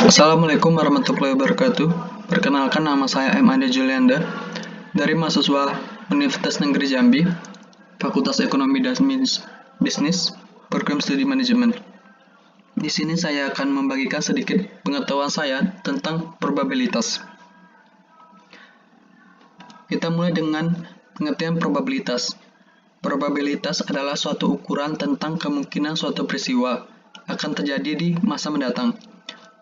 Assalamualaikum warahmatullahi wabarakatuh. Perkenalkan, nama saya M. Ade Julianda dari mahasiswa Universitas Negeri Jambi, Fakultas Ekonomi dan Bisnis, Program Studi Manajemen. Di sini saya akan membagikan sedikit pengetahuan saya tentang probabilitas. Kita mulai dengan pengertian probabilitas. Probabilitas adalah suatu ukuran tentang kemungkinan suatu peristiwa akan terjadi di masa mendatang.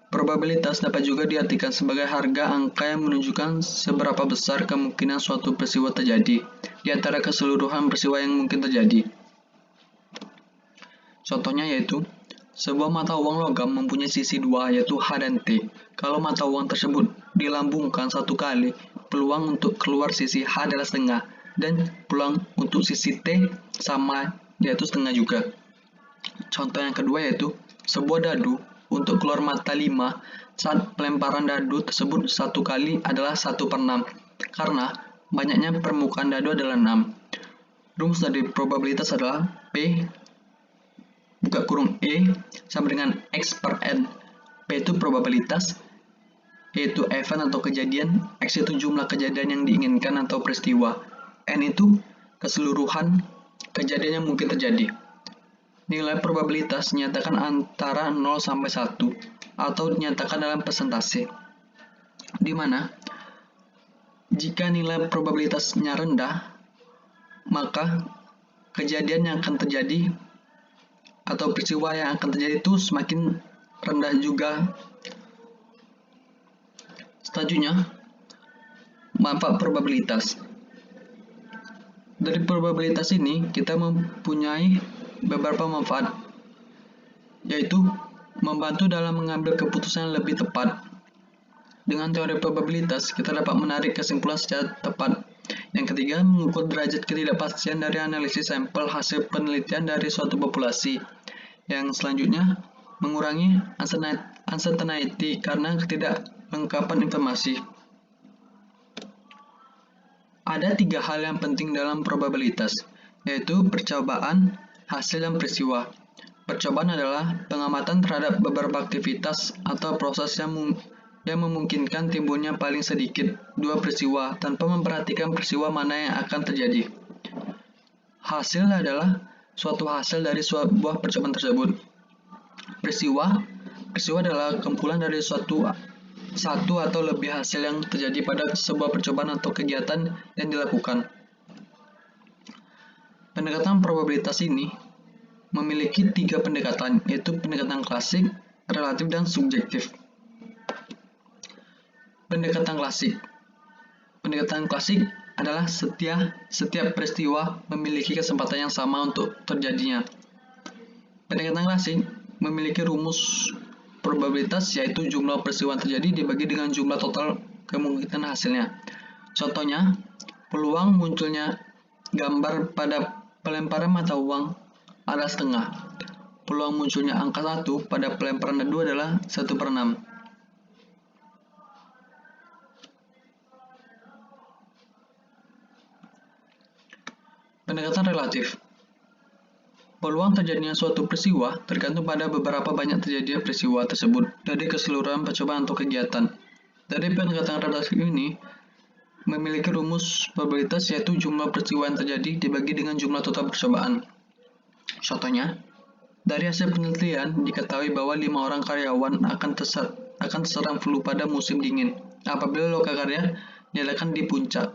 Probabilitas dapat juga diartikan sebagai harga angka yang menunjukkan seberapa besar kemungkinan suatu peristiwa terjadi di antara keseluruhan peristiwa yang mungkin terjadi. Contohnya yaitu, sebuah mata uang logam mempunyai sisi dua, yaitu H dan T. Kalau mata uang tersebut dilambungkan satu kali, peluang untuk keluar sisi H adalah setengah, dan peluang untuk sisi T sama, yaitu setengah juga. Contoh yang kedua yaitu, sebuah dadu untuk keluar mata 5 saat pelemparan dadu tersebut satu kali adalah 1/6, karena banyaknya permukaan dadu adalah 6. Rumus dari probabilitas adalah P (E) sama dengan X per N. P itu probabilitas, E itu event atau kejadian, X itu jumlah kejadian yang diinginkan atau peristiwa, N itu keseluruhan kejadian yang mungkin terjadi. Nilai probabilitas dinyatakan antara 0 sampai 1 atau dinyatakan dalam persentase, di mana jika nilai probabilitasnya rendah, maka kejadian yang akan terjadi atau peristiwa yang akan terjadi itu semakin rendah juga. Selanjutnya, manfaat probabilitas. Dari probabilitas ini kita mempunyai beberapa manfaat, yaitu membantu dalam mengambil keputusan yang lebih tepat. Dengan teori probabilitas, kita dapat menarik kesimpulan secara tepat. Yang ketiga, mengukur derajat ketidakpastian dari analisis sampel hasil penelitian dari suatu populasi. Yang selanjutnya, mengurangi uncertainty karena ketidaklengkapan informasi. Ada 3 hal yang penting dalam probabilitas, yaitu percobaan, hasil, dan peristiwa. Percobaan adalah pengamatan terhadap beberapa aktivitas atau proses yang memungkinkan timbulnya paling sedikit 2 peristiwa tanpa memperhatikan peristiwa mana yang akan terjadi. Hasil adalah suatu hasil dari sebuah percobaan tersebut. Peristiwa adalah kumpulan dari satu atau lebih hasil yang terjadi pada sebuah percobaan atau kegiatan yang dilakukan. Pendekatan probabilitas ini memiliki 3 pendekatan, yaitu pendekatan klasik, relatif, dan subjektif. Pendekatan klasik adalah setiap peristiwa memiliki kesempatan yang sama untuk terjadinya. Pendekatan klasik memiliki rumus probabilitas, yaitu jumlah peristiwa yang terjadi dibagi dengan jumlah total kemungkinan hasilnya. Contohnya, peluang munculnya gambar pada pelemparan mata uang adalah setengah. Peluang munculnya angka 1 pada pelemparan dadu adalah 1/6. Pendekatan relatif. Peluang terjadinya suatu peristiwa tergantung pada beberapa banyak terjadinya peristiwa tersebut dari keseluruhan percobaan atau kegiatan. Dari pendekatan relatif ini memiliki rumus probabilitas, yaitu jumlah peristiwa yang terjadi dibagi dengan jumlah total percobaan. Contohnya, dari hasil penelitian diketahui bahwa 5 orang karyawan akan terserang flu pada musim dingin apabila lokakarya diadakan di puncak.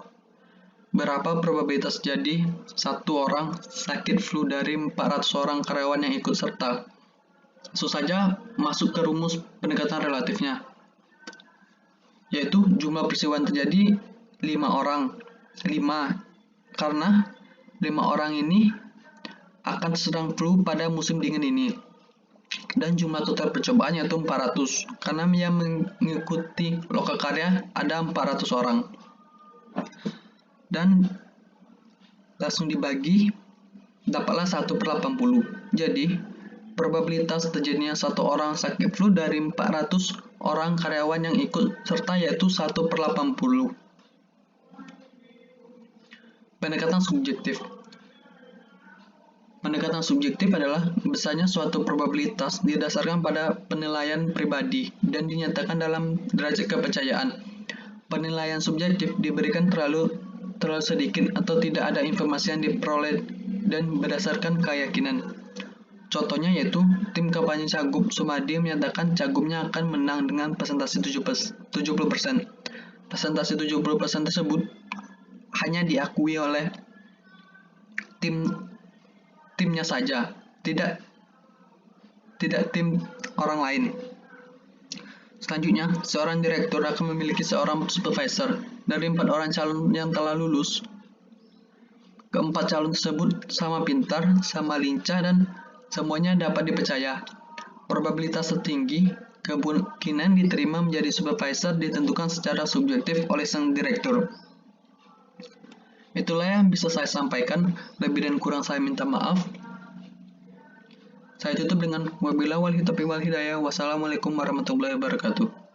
Berapa probabilitas jadi 1 orang sakit flu dari 400 orang karyawan yang ikut serta? Langsung saja masuk ke rumus pendekatan relatifnya, yaitu jumlah peristiwa yang terjadi 5, karena 5 orang ini akan terserang flu pada musim dingin ini, dan jumlah total percobaan yaitu 400, karena yang mengikuti lokakarya ada 400 orang, dan langsung dibagi dapatlah 1/80. Jadi probabilitas terjadinya 1 orang sakit flu dari 400 orang karyawan yang ikut serta yaitu 1/80. Pendekatan subjektif. Pendekatan subjektif adalah besarnya suatu probabilitas didasarkan pada penilaian pribadi dan dinyatakan dalam derajat kepercayaan. Penilaian subjektif diberikan terlalu sedikit atau tidak ada informasi yang diperoleh dan berdasarkan keyakinan. Contohnya yaitu tim kampanye Cagup Sumadi menyatakan Cagupnya akan menang dengan persentase 70%. Persentase 70% tersebut hanya diakui oleh timnya saja, tidak tim orang lain. Selanjutnya, seorang direktur akan memiliki seorang supervisor. Dari 4 orang calon yang telah lulus, keempat calon tersebut sama pintar, sama lincah, dan semuanya dapat dipercaya. Probabilitas tertinggi kemungkinan diterima menjadi supervisor ditentukan secara subjektif oleh sang direktur. Itulah yang bisa saya sampaikan, lebih dan kurang saya minta maaf. Saya tutup dengan wabillahi taufiq wal hidayah. Wassalamualaikum warahmatullahi wabarakatuh.